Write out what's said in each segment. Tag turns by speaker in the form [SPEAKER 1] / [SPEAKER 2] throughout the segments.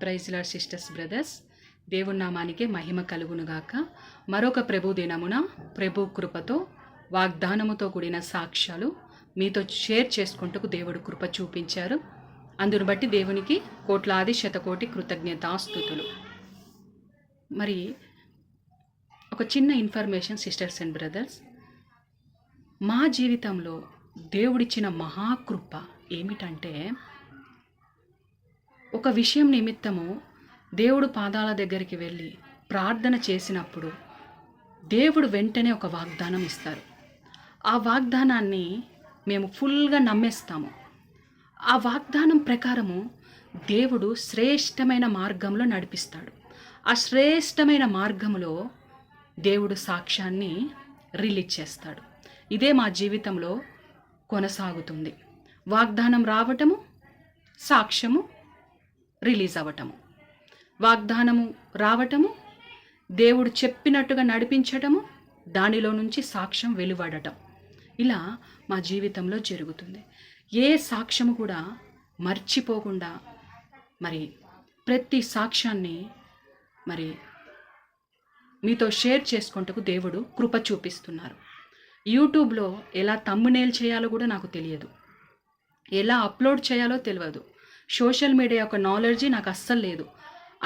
[SPEAKER 1] Praise lord sisters brothers, దేవుని నామానికి మహిమ కలుగునుగాక. మరొక ప్రభు దినమున ప్రభు కృపతో వాగ్దానముతో కూడిన సాక్ష్యాలు మీతో షేర్ చేసుకుంటూ దేవుడు కృప చూపించారు. అందును బట్టి దేవునికి కోట్లాది శతకోటి కృతజ్ఞతాస్తుతులు. మరి ఒక చిన్న ఇన్ఫర్మేషన్ సిస్టర్స్ అండ్ బ్రదర్స్, మా జీవితంలో దేవుడిచ్చిన మహాకృప ఏమిటంటే, ఒక విషయం నిమిత్తము దేవుడు పాదాల దగ్గరికి వెళ్ళి ప్రార్థన చేసినప్పుడు దేవుడు వెంటనే ఒక వాగ్దానం ఇస్తారు. ఆ వాగ్దానాన్ని మేము ఫుల్గా నమ్మేస్తాము. ఆ వాగ్దానం ప్రకారము దేవుడు శ్రేష్టమైన మార్గంలో నడిపిస్తాడు. ఆ శ్రేష్టమైన మార్గంలో దేవుడు సాక్ష్యాన్ని రిలీజ్ చేస్తాడు. ఇదే మా జీవితంలో కొనసాగుతుంది. వాగ్దానం రావటము, సాక్ష్యము రిలీజ్ అవ్వటము, వాగ్దానము రావటము, దేవుడు చెప్పినట్టుగా నడిపించటము, దానిలో నుంచి సాక్ష్యం వెలువడటం, ఇలా మా జీవితంలో జరుగుతుంది. ఏ సాక్ష్యము కూడా మర్చిపోకుండా మరి ప్రతి సాక్ష్యాన్ని మరి మీతో షేర్ చేసుకుంటూ దేవుడు కృప చూపిస్తున్నారు. యూట్యూబ్లో ఎలా థంబ్నెయిల్ చేయాలో కూడా నాకు తెలియదు, ఎలా అప్లోడ్ చేయాలో తెలియదు. సోషల్ మీడియా యొక్క నాలెడ్జీ నాకు అస్సలు లేదు.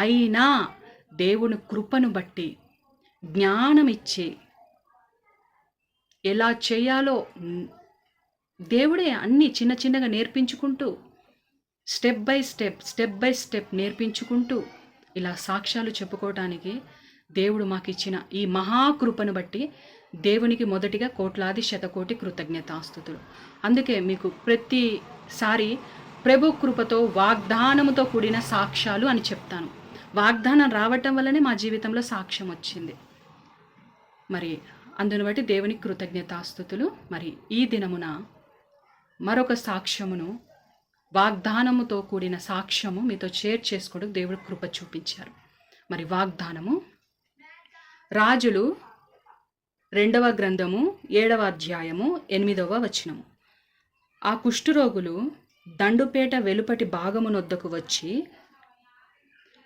[SPEAKER 1] అయినా దేవుని కృపను బట్టి జ్ఞానం ఇచ్చి ఎలా చేయాలో దేవుడే అన్నీ చిన్న చిన్నగా నేర్పించుకుంటూ స్టెప్ బై స్టెప్ నేర్పించుకుంటూ ఇలా సాక్ష్యాలు చెప్పుకోవటానికి దేవుడు మాకు ఇచ్చిన ఈ మహాకృపను బట్టి దేవునికి మొదటిగా కోట్లాది శతకోటి కృతజ్ఞతాస్తుతులు. అందుకే మీకు ప్రతిసారి ప్రభు కృపతో వాగ్దానముతో కూడిన సాక్ష్యాలు అని చెప్తాను. వాగ్దానం రావటం వల్లనే మా జీవితంలో సాక్ష్యం వచ్చింది. మరి అందును బట్టి దేవునికి కృతజ్ఞతాస్తుతులు. మరి ఈ దినమున మరొక సాక్ష్యమును, వాగ్దానముతో కూడిన సాక్ష్యము మీతో షేర్ చేసుకోవడం దేవుడు కృప చూపించారు. మరి వాగ్దానము రాజులు 2వ గ్రంథము 7వ అధ్యాయము 8వ వచనము. ఆ కుష్ఠరోగులు దండుపేట వెలుపటి భాగమునొద్దకు వచ్చి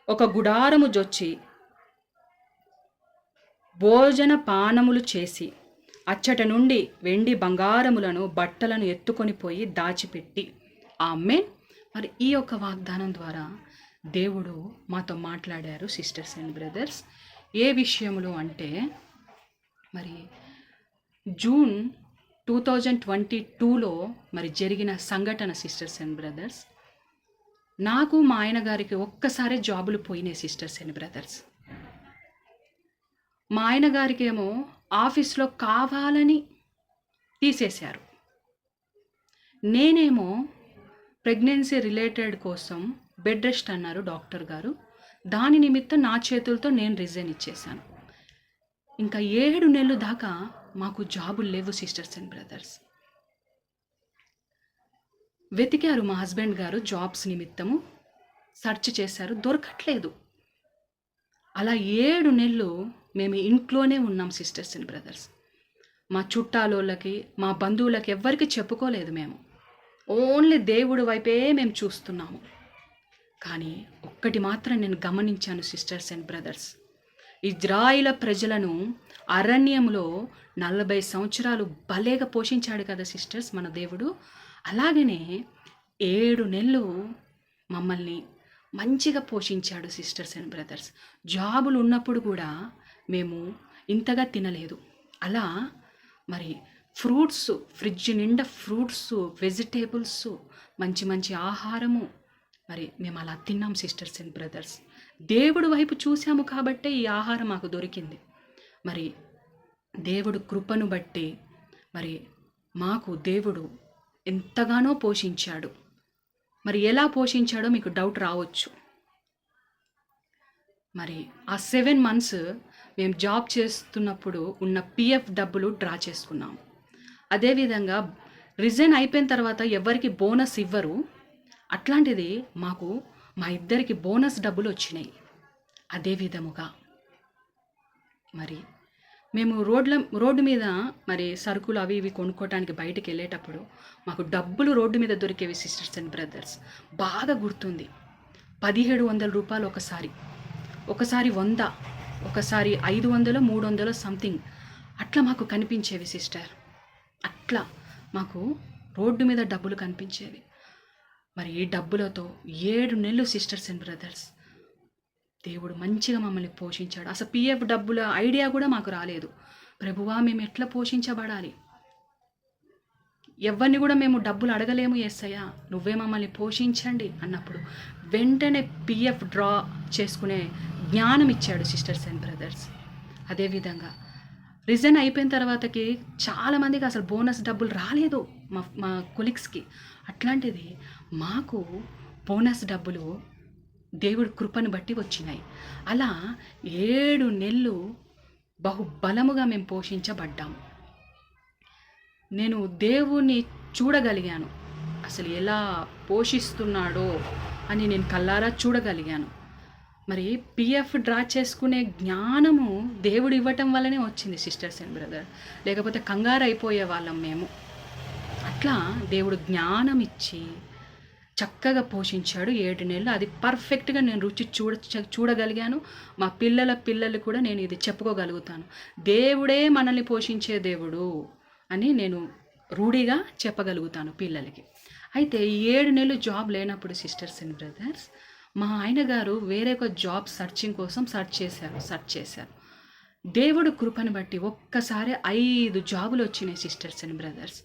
[SPEAKER 1] ఒక గుడారము జొచ్చి భోజన పానములు చేసి అచ్చట నుండి వెండి బంగారములను బట్టలను ఎత్తుకొని పోయి దాచిపెట్టి ఆమెన్. మరి ఈ యొక్క వాగ్దానం ద్వారా దేవుడు మాతో మాట్లాడారు సిస్టర్స్ అండ్ బ్రదర్స్. ఏ విషయంలో అంటే, మరి జూన్ 2022లో మరి జరిగిన సంఘటన సిస్టర్స్ అండ్ బ్రదర్స్. నాకు మా ఆయన గారికి ఒక్కసారి జాబులు పోయినాయి సిస్టర్స్ అండ్ బ్రదర్స్. మా ఆయన గారికి ఏమో ఆఫీస్లో కావాలని తీసేశారు. నేనేమో ప్రెగ్నెన్సీ రిలేటెడ్ కోసం బెడ్ రెస్ట్ అన్నారు డాక్టర్ గారు. దాని నిమిత్తం నా చేతులతో నేను రిజైన్ ఇచ్చేశాను. ఇంకా 7 నెలలు దాకా మాకు జాబులు లేవు సిస్టర్స్ అండ్ బ్రదర్స్. వెతికారు మా హస్బెండ్ గారు, జాబ్స్ నిమిత్తము సెర్చ్ చేశారు, దొరకట్లేదు. అలా 7 నెలలు మేము ఇంట్లోనే ఉన్నాం సిస్టర్స్ అండ్ బ్రదర్స్. మా చుట్టాలోళ్ళకి, మా బంధువులకి ఎవ్వరికి చెప్పుకోలేదు. మేము ఓన్లీ దేవుడి వైపే మేము చూస్తున్నాము. కానీ ఒక్కటి మాత్రం నేను గమనించాను సిస్టర్స్ అండ్ బ్రదర్స్. ఇజ్రాయిల ప్రజలను అరణ్యంలో 40 సంవత్సరాలు భలేగా పోషించాడు కదా సిస్టర్స్ మన దేవుడు. అలాగనే 7 నెలలు మమ్మల్ని మంచిగా పోషించాడు సిస్టర్స్ అండ్ బ్రదర్స్. జాబులు ఉన్నప్పుడు కూడా మేము ఇంతగా తినలేదు. అలా మరి ఫ్రూట్స్, ఫ్రిడ్జ్ నిండా ఫ్రూట్స్, వెజిటేబుల్స్, మంచి మంచి ఆహారము, మరి మేము అలా తిన్నాం సిస్టర్స్ అండ్ బ్రదర్స్. దేవుడు వైపు చూసాము కాబట్టే ఈ ఆహారం మాకు దొరికింది. మరి దేవుడు కృపను బట్టి మరి మాకు దేవుడు ఎంతగానో పోషించాడు. మరి ఎలా పోషించాడో మీకు డౌట్ రావచ్చు. మరి ఆ 7 months మేము జాబ్ చేస్తున్నప్పుడు ఉన్న పిఎఫ్ డబ్బులు డ్రా చేసుకున్నాము. అదేవిధంగా రిజైన్ అయిపోయిన తర్వాత ఎవరికి బోనస్ ఇవ్వరు. అట్లాంటిది మాకు మా ఇద్దరికి బోనస్ డబ్బులు వచ్చినాయి. అదే విధముగా మరి మేము రోడ్డు మీద మరి సరుకులు అవి ఇవి కొనుక్కోవడానికి బయటికి వెళ్ళేటప్పుడు మాకు డబ్బులు రోడ్డు మీద దొరికేవి సిస్టర్స్ అండ్ బ్రదర్స్. బాగా గుర్తుంది. రూ. 1700 ఒకసారి 100, ఒకసారి 500, 300 సంథింగ్ అట్లా మాకు కనిపించేవి సిస్టర్. అట్లా మాకు రోడ్డు మీద డబ్బులు కనిపించేవి. మరి ఈ డబ్బులతో 7 నెలలు సిస్టర్స్ అండ్ బ్రదర్స్ దేవుడు మంచిగా మమ్మల్ని పోషించాడు. అసలు పిఎఫ్ డబ్బుల ఐడియా కూడా మాకు రాలేదు. ప్రభువా, మేము ఎట్లా పోషించబడాలి, ఎవరిని కూడా మేము డబ్బులు అడగలేము, యేసయ్యా నువ్వే మమ్మల్ని పోషించండి అన్నప్పుడు వెంటనే పిఎఫ్ డ్రా చేసుకునే జ్ఞానం ఇచ్చాడు సిస్టర్స్ అండ్ బ్రదర్స్. అదేవిధంగా రిజైన్ అయిపోయిన తర్వాతకి చాలామందికి అసలు బోనస్ డబ్బులు రాలేదు, మా కొలీగ్స్కి. అట్లాంటిది మాకు బోనస్ డబ్బులు దేవుడి కృపను బట్టి వచ్చినాయి. అలా 7 నెలలు బహుబలముగా మేము పోషించబడ్డాము. నేను దేవుణ్ణి చూడగలిగాను, అసలు ఎలా పోషిస్తున్నాడో అని నేను కల్లారా చూడగలిగాను. మరి పిఎఫ్ డ్రా చేసుకునే జ్ఞానము దేవుడు ఇవ్వటం వల్లనే వచ్చింది సిస్టర్స్ అండ్ బ్రదర్, లేకపోతే కంగారు అయిపోయే వాళ్ళం మేము. అట్లా దేవుడు జ్ఞానం ఇచ్చి చక్కగా పోషించాడు 7 నెలలు. అది పర్ఫెక్ట్గా నేను రుచి చూడగలిగాను. మా పిల్లలు కూడా నేను ఇది చెప్పుకోగలుగుతాను, దేవుడే మనల్ని పోషించే దేవుడు అని నేను రూఢిగా చెప్పగలుగుతాను పిల్లలకి. అయితే 7 నెలలు జాబ్ లేనప్పుడు సిస్టర్స్ అండ్ బ్రదర్స్ మా ఆయన గారు వేరే ఒక జాబ్ సర్చింగ్ కోసం సర్చ్ చేశారు. దేవుడు కృపను బట్టి ఒక్కసారి 5 జాబులు వచ్చినాయి సిస్టర్స్ అండ్ బ్రదర్స్.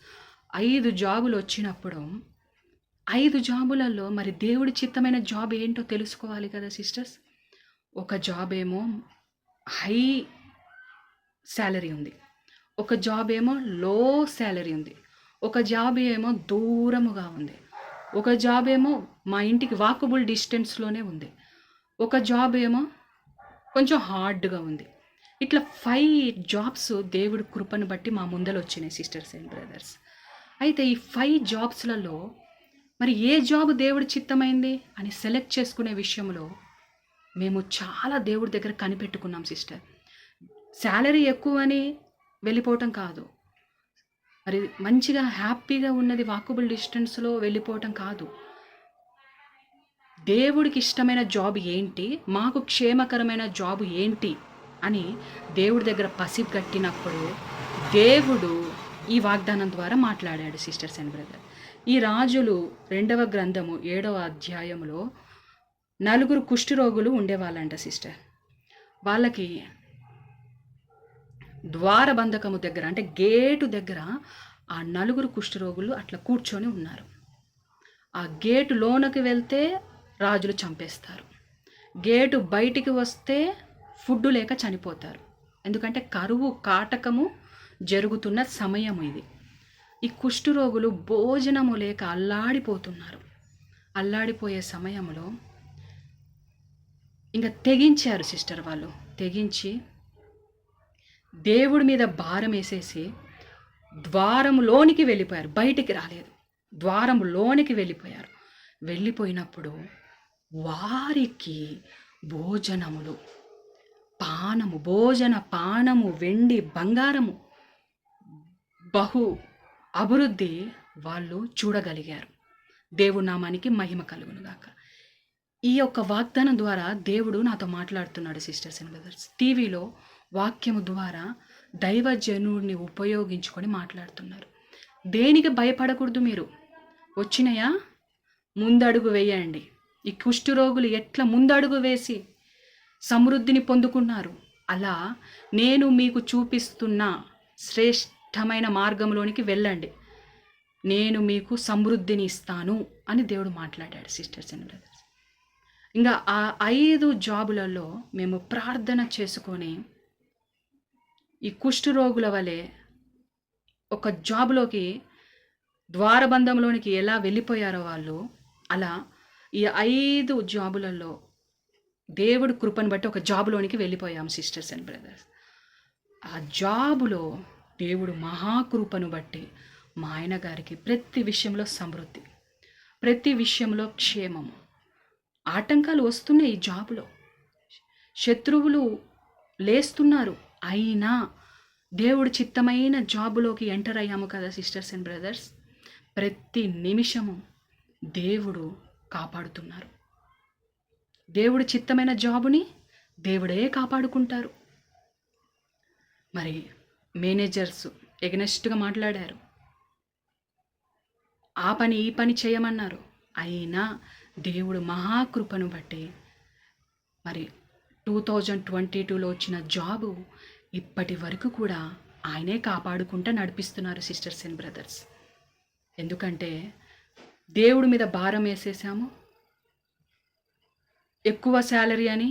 [SPEAKER 1] 5 జాబులు వచ్చినప్పుడు 5 జాబులలో మరి దేవుడి చిత్తమైన జాబ్ ఏంటో తెలుసుకోవాలి కదా సిస్టర్స్. ఒక జాబ్ ఏమో హై శాలరీ ఉంది, ఒక జాబ్ ఏమో లో శాలరీ ఉంది, ఒక జాబ్ ఏమో దూరముగా ఉంది, ఒక జాబ్ ఏమో మా ఇంటికి వాకబుల్ డిస్టెన్స్లోనే ఉంది, ఒక జాబ్ ఏమో కొంచెం హార్డ్గా ఉంది. ఇట్లా 5 జాబ్స్ దేవుడి కృపను బట్టి మా ముందర వచ్చినాయి సిస్టర్స్ అండ్ బ్రదర్స్. అయితే ఈ 5 జాబ్స్లలో మరి ఏ జాబ్ దేవుడి చిత్తమైంది అని సెలెక్ట్ చేసుకునే విషయంలో మేము చాలా దేవుడి దగ్గర కనిపెట్టుకున్నాం సిస్టర్. శాలరీ ఎక్కువని వెళ్ళిపోవటం కాదు, మరి మంచిగా హ్యాపీగా ఉన్నది వాకబుల్ డిస్టెన్స్లో వెళ్ళిపోవటం కాదు. దేవుడికి ఇష్టమైన జాబ్ ఏంటి, మాకు క్షేమకరమైన జాబ్ ఏంటి అని దేవుడి దగ్గర పసిగట్టినప్పుడు దేవుడు ఈ వాగ్దానం ద్వారా మాట్లాడాడు సిస్టర్స్ అండ్ బ్రదర్. ఈ రాజులు 2వ గ్రంథము 7వ అధ్యాయంలో 4 కుష్ఠరోగులు ఉండేవాళ్ళంట సిస్టర్. వాళ్ళకి ద్వారబంధకము దగ్గర అంటే గేటు దగ్గర ఆ 4 కుష్ఠరోగులు అట్లా కూర్చొని ఉన్నారు. ఆ గేటు లోనకి వెళ్తే రాజులు చంపేస్తారు, గేటు బయటికి వస్తే ఫుడ్ లేక చనిపోతారు. ఎందుకంటే కరువు కాటకము జరుగుతున్న సమయం ఇది. ఈ కుష్ఠరోగులు భోజనము లేక అల్లాడిపోతున్నారు. అల్లాడిపోయే సమయంలో ఇంకా తెగించారు సిస్టర్. వాళ్ళు తెగించి దేవుడి మీద భారం వేసేసి ద్వారములోనికి వెళ్ళిపోయారు, బయటికి రాలేదు, ద్వారములోనికి వెళ్ళిపోయారు. వెళ్ళిపోయినప్పుడు వారికి భోజనములు పానము వెండి బంగారము బహు అభివృద్ధి వాళ్ళు చూడగలిగారు. దేవుడి నామానికి మహిమ కలుగునుగాక. ఈ యొక్క వాగ్దానం ద్వారా దేవుడు నాతో మాట్లాడుతున్నాడు సిస్టర్స్ అండ్ బ్రదర్స్. టీవీలో వాక్యము ద్వారా దైవజనుడిని ఉపయోగించుకొని మాట్లాడుతున్నారు. దేనికి భయపడకూడదు. మీరు వచ్చినాయా, ముందడుగు వేయండి. ఈ కుష్ఠరోగులు ఎట్లా ముందడుగు వేసి సమృద్ధిని పొందుకున్నారు, అలా నేను మీకు చూపిస్తున్న శ్రేష్టమైన మార్గంలోనికి వెళ్ళండి, నేను మీకు సమృద్ధిని ఇస్తాను అని దేవుడు మాట్లాడాడు సిస్టర్స్ అండ్ బ్రదర్స్. ఇంకా ఆ 5 జాబులలో మేము ప్రార్థన చేసుకొని ఈ కుష్ఠరోగుల వలె ఒక జాబులోకి ద్వారబంధంలోనికి ఎలా వెళ్ళిపోయారో వాళ్ళు, అలా ఈ 5 జాబులలో దేవుడు కృపను బట్టి ఒక జాబులోనికి వెళ్ళిపోయాం సిస్టర్స్ అండ్ బ్రదర్స్. ఆ జాబులో దేవుడు మహాకృపను బట్టి మా ఆయన గారికి ప్రతి విషయంలో సమృద్ధి, ప్రతి విషయంలో క్షేమము. ఆటంకాలు వస్తున్నాయి ఈ జాబులో, శత్రువులు లేస్తున్నారు, అయినా దేవుడు చిత్తమైన జాబులోకి ఎంటర్ అయ్యాము కదా సిస్టర్స్ అండ్ బ్రదర్స్. ప్రతి నిమిషము దేవుడు కాపాడుతున్నారు. దేవుడి చిత్తమైన జాబుని దేవుడే కాపాడుకుంటారు. మరి మేనేజర్స్ ఎగనెస్ట్గా మాట్లాడారు, ఆ పని ఈ పని చేయమన్నారు. అయినా దేవుడు మహాకృపను బట్టి మరి 2022లో వచ్చిన జాబు ఇప్పటి వరకు కూడా ఆయనే కాపాడుకుంటూ నడిపిస్తున్నారు సిస్టర్స్ అండ్ బ్రదర్స్. ఎందుకంటే దేవుడి మీద భారం వేసేసాము. ఎక్కువ శాలరీ అని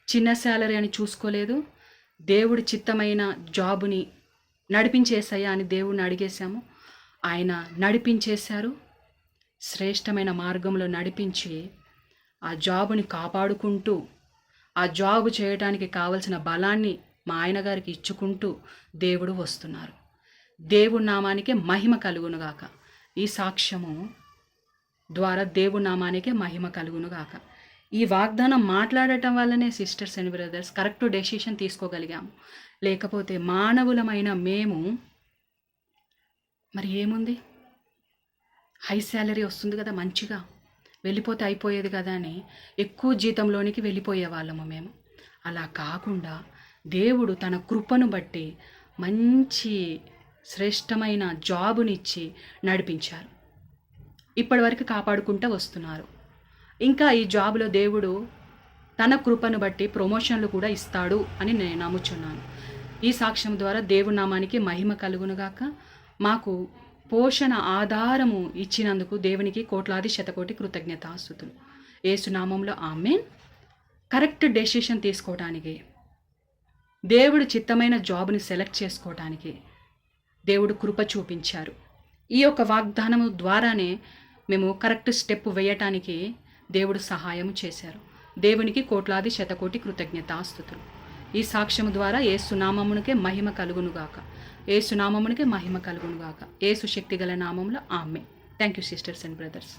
[SPEAKER 1] చిన్న శాలరీ అని చూసుకోలేదు. దేవుడి చిత్తమైన జాబుని నడిపించేసాయా అని దేవుడిని అడిగేశాము. ఆయన నడిపించేశారు. శ్రేష్టమైన మార్గంలో నడిపించి ఆ జాబుని కాపాడుకుంటూ, ఆ జాబు చేయడానికి కావలసిన బలాన్ని మా ఆయన గారికి ఇచ్చుకుంటూ దేవుడు వస్తున్నారు. దేవుడి నామానికే మహిమ కలుగునుగాక. ఈ సాక్ష్యము ద్వారా దేవుడి నామానికే మహిమ కలుగునుగాక. ఈ వాగ్దానం మాట్లాడటం వల్లనే sisters and brothers correct decision తీసుకోగలిగాము. లేకపోతే మానవులమైన మేము మరి ఏముంది, హై శాలరీ వస్తుంది కదా, మంచిగా వెళ్ళిపోతే అయిపోయేది కదా అని ఎక్కువ జీతంలోనికి వెళ్ళిపోయే వాళ్ళము మేము. అలా కాకుండా దేవుడు తన కృపను బట్టి మంచి శ్రేష్టమైన జాబునిచ్చి నడిపించారు. ఇప్పటివరకు కాపాడుకుంటూ వస్తున్నారు. ఇంకా ఈ జాబ్లో దేవుడు తన కృపను బట్టి ప్రమోషన్లు కూడా ఇస్తాడు అని నేను నమ్ముచున్నాను. ఈ సాక్ష్యం ద్వారా దేవుని నామానికి మహిమ కలుగునుగాక. మాకు పోషణ ఆధారము ఇచ్చినందుకు దేవునికి కోట్లాది శతకోటి కృతజ్ఞతాస్తుతులు. యేసు నామంలో ఆమేన్. కరెక్ట్ డెసిషన్ తీసుకోవడానికి, దేవుడు చిత్తమైన జాబ్ని సెలెక్ట్ చేసుకోవడానికి దేవుడు కృప చూపించారు. ఈ యొక్క వాగ్దానము ద్వారానే మేము కరెక్ట్ స్టెప్ వేయటానికి దేవుడు సహాయం చేశారు. దేవునికి కోట్లాది శతకోటి కృతజ్ఞతాస్తుతులు. ఈ సాక్ష్యము ద్వారా యేసు నామమునకే మహిమ కలుగునుగాక. యేసు నామమునకే మహిమ కలుగునుగాక. యేసు శక్తిగల నామంలో ఆమేన్. Thank you sisters and brothers.